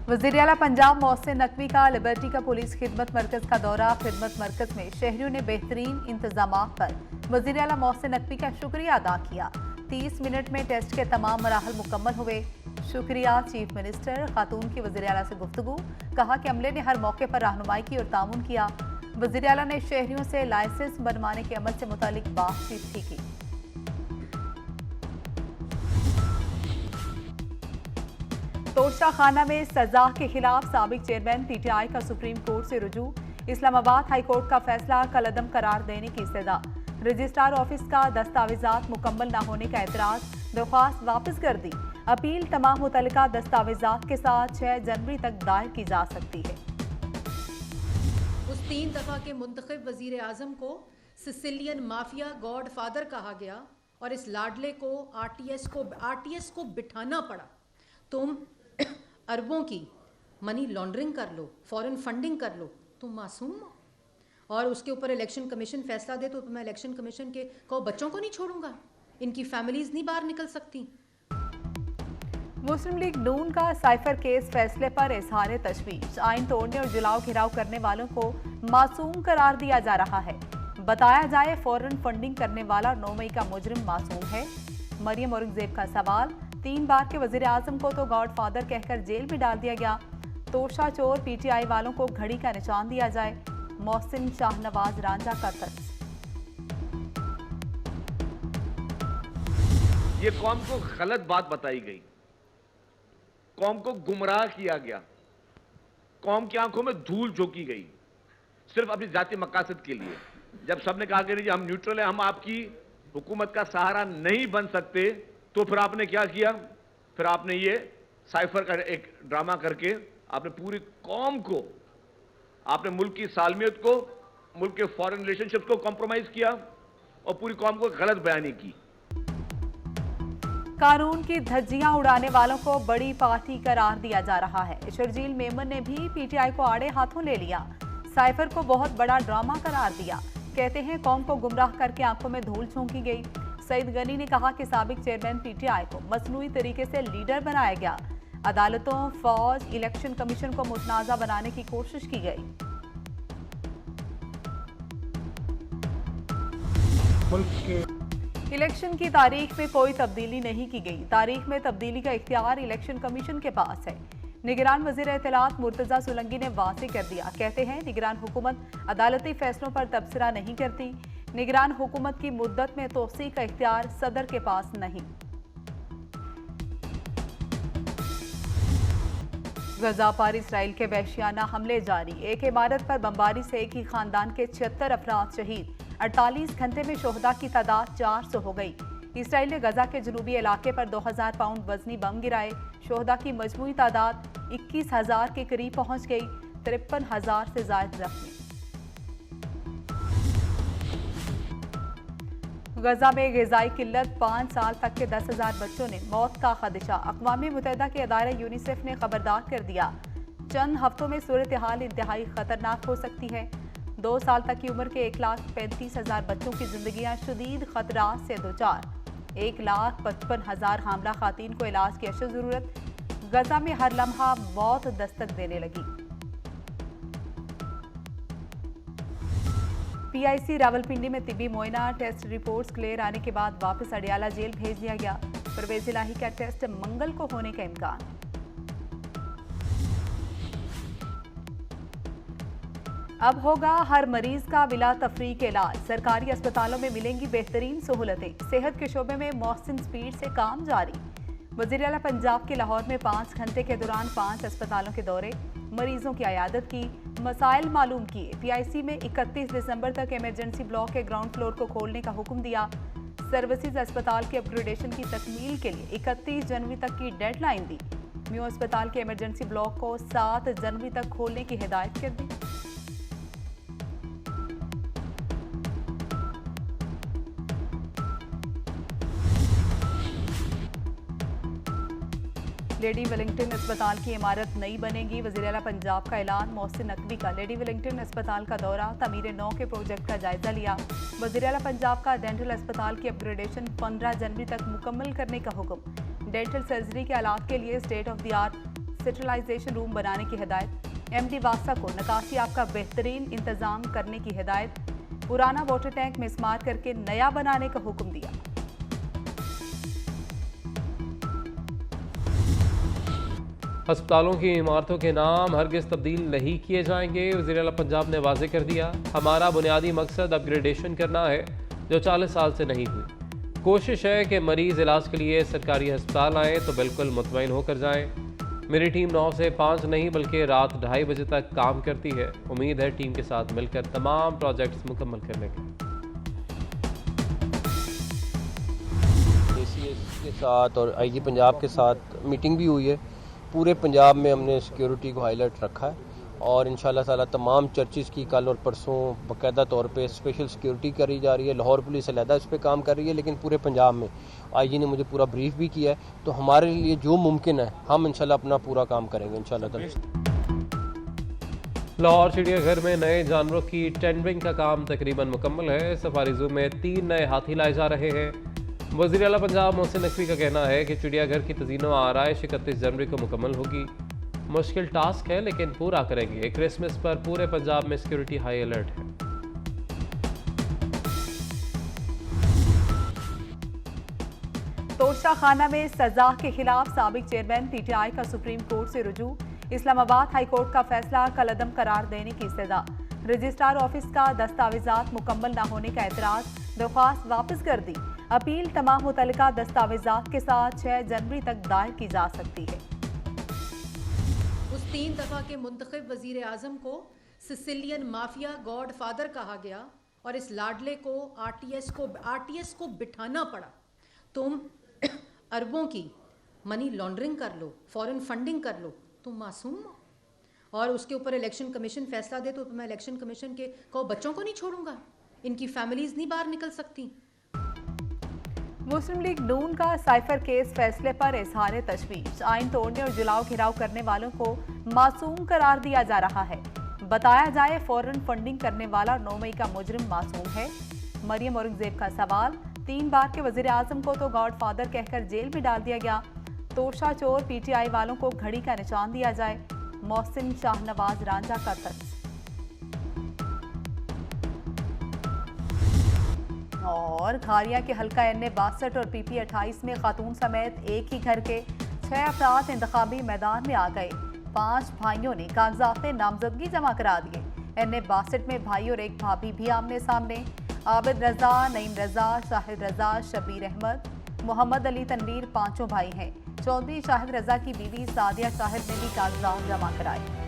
वज़ीर आला पंजाब मोहसिन नकवी का लिबर्टी का पुलिस खिदमत मरकज का दौरा। खिदमत मरकज में शहरियों ने बेहतरीन इंतजाम पर वज़ीर आला मोहसिन नकवी का शुक्रिया अदा किया। 30 मिनट में टेस्ट के तमाम मराहल मुकम्मल हुए। शुक्रिया चीफ मिनिस्टर खातून की वज़ीर आला से गुफ्तगू। कहा कि अमले ने हर मौके पर रहनुमाई की और ताउन किया। वज़ीर आला ने शहरियों से लाइसेंस बनवाने के अमल से मुतालिक बातचीत भी की। तोशा खाना में सजा के खिलाफ साबिक चेयरमैन पीटीआई का सुप्रीम कोर्ट से रुजू। इस्लामाबाद हाई कोर्ट का फैसला कलअदम करार देने की इस्तदा। रजिस्ट्रार ऑफिस का दस्तावेजात मुकम्मल न होने का एतराज। दरख्वास्त वापस कर दी। अपील तमाम मुतल्लिका दस्तावेजात के साथ 6 जनवरी तक दायर की जा सकती है। उस 3 दफा के मुंतखब वजीर आजम को सिसिलियन माफिया गॉड फादर कहा गया और इस लाडले को आरटीएस को बिठाना पड़ा। तुम अरबों की मनी लॉन्ड्रिंग कर लो, फॉरेन फंडिंग कर लो, तुम मासूम हो। और उसके ऊपर इलेक्शन कमीशन फैसला दे तो मैं इलेक्शन कमीशन के को बच्चों को नहीं छोड़ूंगा, इनकी फैमिलीज नहीं बाहर निकल सकती। मुस्लिम लीग नून का साइफर केस फैसले पर इजहार तशवीश। आइन तोड़ने और जलाओ घिराव करने वालों को मासूम करार दिया जा रहा है। बताया जाए फॉरेन फंडिंग करने वाला 9 मई का मुजरिम मासूम है। मरियम औरंगजेब का सवाल। 3 बार के वजीर आजम को तो गॉड फादर कहकर जेल में डाल दिया गया। तोशा चोर पीटीआई वालों को घड़ी का निशान दिया जाए। मोहसिन शाहनवाज रांझा का तर्ज। ये कौम को गलत बात बताई गई, कौम को गुमराह किया गया, कौम की आंखों में धूल झोंकी गई सिर्फ अपनी जाती मकासद के लिए। जब सबने कहा कि हम न्यूट्रल है, हम आपकी हुकूमत का सहारा नहीं बन सकते, तो फिर आपने क्या किया? फिर आपने ये साइफर का एक ड्रामा करके आपने पूरी कौम को, आपने मुल्क की सालमियत को, मुल्क के फॉरेन रिलेशनशिप को कॉम्प्रोमाइज किया और पूरी कौम को गलत बयानी की। कानून की धज्जियां उड़ाने वालों को बड़ी पार्टी करार दिया जा रहा है। शर्जील मेमन ने भी पीटीआई को आड़े हाथों ले लिया। साइफर को बहुत बड़ा ड्रामा करार दिया। कहते हैं कौम को गुमराह करके आंखों में धूल झोंकी गई। सईद गनी ने कहा कि साबिक चेयरमैन पीटीआई को मसनूई तरीके से लीडर बनाया गया। अदालतों, फौज, इलेक्शन कमीशन को मुतनाज़ा बनाने की कोशिश की गई। इलेक्शन की तारीख में कोई तब्दीली नहीं की गई। तारीख में तब्दीली का इख्तियार इलेक्शन कमीशन के पास है। निगरान वज़ीर इत्तलात मुर्तज़ा सोलंकी ने वाज़ेह कर दिया। कहते हैं निगरान हुकूमत अदालती फैसलों पर तबसरा नहीं करती। निगरान हुकूमत की मुद्दत में तोसी का इख्तियार सदर के पास नहीं। गजा पर इसराइल के वहशियाना हमले जारी। एक इमारत पर बमबारी से एक ही खानदान के 76 अफराद शहीद। 48 घंटे में शोहदा की तादाद 400 हो गई। इसराइल ने गजा के जनूबी इलाके पर 2000 पाउंड वजनी बम गिराए। शोहदा की मजमूई तादाद 21,000 के करीब पहुंच गई। 53,000 से ज्यादा जख्मी। गजा में ग़िज़ाई किल्लत, 5 साल तक के 10,000 बच्चों ने मौत का खदशा। अक़वाम मुत्तहिदा के अदारा यूनिसेफ ने खबरदार कर दिया। चंद हफ्तों में सूरत हाल इंतहाई खतरनाक हो सकती है। 2 साल तक की उम्र के 1,35,000 बच्चों की जिंदगियां शदीद खतरात से दोचार। 1,55,000 हामला खातीन को इलाज की अशद जरूरत। गजा में हर लम्हा मौत दस्तक देने लगी। पीआईसी रावलपिंडी में तिबी मोइना टेस्ट रिपोर्ट्स क्लियर आने के बाद वापस अडियाला जेल भेज दिया गया। परवेज इलाही का टेस्ट मंगल को होने का इम्कान। अब होगा हर मरीज का बिला तफरीक इलाज। सरकारी अस्पतालों में मिलेंगी बेहतरीन सहूलतें। सेहत के शोबे में मौसम स्पीड से काम जारी। वज़ीर आला पंजाब के लाहौर में 5 घंटे के दौरान 5 अस्पतालों के दौरे, मरीजों की अयादत की, मसाइल मालूम किए। पीआईसी में 31 दिसंबर तक इमरजेंसी ब्लॉक के ग्राउंड फ्लोर को खोलने का हुक्म दिया। सर्विसेज अस्पताल के अपग्रेडेशन की तकमील के लिए 31 जनवरी तक की डेडलाइन दी। म्यू अस्पताल के इमरजेंसी ब्लॉक को 7 जनवरी तक खोलने की हिदायत कर दी। लेडी वेलिंगटन अस्पताल की इमारत नई बनेगी। वज़ीर आला पंजाब का ऐलान। मोहसिन नकवी का लेडी वेलिंगटन अस्पताल का दौरा, तमीर 9 के प्रोजेक्ट का जायजा लिया। वज़ीर आला पंजाब का डेंटल अस्पताल की अपग्रेडेशन 15 जनवरी तक मुकम्मल करने का हुक्म। डेंटल सर्जरी के आलात के लिए state of the art centralization room बनाने की हिदायत। MD वासा को नकाशी आप का बेहतरीन इंतजाम करने की हिदायत। पुराना वाटर टैंक मिसमार करके नया बनाने का हुक्म दिया। अस्पतालों की इमारतों के नाम हरगिज तब्दील नहीं किए जाएंगे। वज़ीर आला पंजाब ने वाज़ेह कर दिया, हमारा बुनियादी मकसद अपग्रेडेशन करना है जो 40 साल से नहीं हुई। कोशिश है कि मरीज़ इलाज के लिए सरकारी अस्पताल आएँ तो बिल्कुल मुतमईन होकर जाएँ। मेरी टीम 9 से 5 नहीं बल्कि रात 2:30 बजे तक काम करती है। उम्मीद है टीम के साथ मिलकर तमाम प्रोजेक्ट्स मुकम्मल करने के। ACS के साथ और IG पंजाब के साथ मीटिंग भी हुई है। पूरे पंजाब में हमने सिक्योरिटी को हाईलाइट रखा है और इंशाल्लाह ताला तमाम चर्चिज़ की कल और परसों बाकायदा तौर पे स्पेशल सिक्योरिटी करी जा रही है। लाहौर पुलिस अलहदा इस पर काम कर रही है, लेकिन पूरे पंजाब में IG ने मुझे पूरा ब्रीफ भी किया है। तो हमारे लिए जो मुमकिन है हम इंशाल्लाह अपना पूरा काम करेंगे इंशाल्लाह ताला। लाहौर चिड़ियाघर में नए जानवरों की टेंडरिंग का काम तकरीबन मुकम्मल है। सफारी जू में 3 नए हाथी लाए जा रहे हैं। वज़ीर आला पंजाब मोहसिन नकवी का कहना है कि चिड़ियाघर की तज़ीनो आराइश 31 जनवरी को मुकम्मल होगी। मुश्किल टास्क है लेकिन पूरा करेंगे। क्रिसमस पर पूरे पंजाब में सिक्योरिटी हाई अलर्ट है। तोशा खाना में सजा के खिलाफ साबिक चेयरमैन PTI का सुप्रीम कोर्ट से रुजू। इस्लामाबाद हाई कोर्ट का फैसला कलअदम करार देने की सजा। रजिस्ट्रार ऑफिस का दस्तावेजात मुकम्मल न होने का एतराज, दरख्वास्त वापस कर दी। अपील तमाम मुतल्लिका दस्तावेजात के साथ 6 जनवरी तक दायर की जा सकती है। उस 3 दफा के मुंतखब वजीर आजम को सिसिलियन माफिया गॉड फादर कहा गया और इस लाडले को आरटीएस को बिठाना पड़ा। तुम अरबों की मनी लॉन्ड्रिंग कर लो, फॉरेन फंडिंग कर लो, तुम मासूम हो। और उसके ऊपर इलेक्शन कमीशन फैसला दे तो मैं इलेक्शन कमीशन के बच्चों को नहीं छोड़ूंगा, इनकी फैमिलीज नहीं बाहर निकल सकती। मुस्लिम लीग नून का साइफर केस फैसले पर इजहार तशवीश। आइन तोड़ने और जुलाओ घिराव करने वालों को मासूम करार दिया जा रहा है। बताया जाए फॉरेन फंडिंग करने वाला 9 मई का मुजरिम मासूम है। मरियम औरंगजेब का सवाल, 3 बार के वजीर आजम को तो गॉड फादर कहकर जेल में डाल दिया गया। तोशा चोर PTI वालों को घड़ी का निशान दिया जाए। मोहसिन शाहनवाज रांझा का तर्ज। और खारिया के हल्का NA 62 और PP 28 में खातून समेत एक ही घर के 6 अफराद इंतखाबी मैदान में आ गए। 5 भाइयों ने कागजात नामजदगी जमा करा दिए। NA 62 में भाई और एक भाभी भी आमने सामने। आबिद रजा, नईम रजा, शाहिद रजा, शबीर अहमद, मोहम्मद अली तनवीर 5 भाई हैं। चौधरी शाहिद रजा की बीवी सादिया शाहिद ने भी कागजात जमा कराए।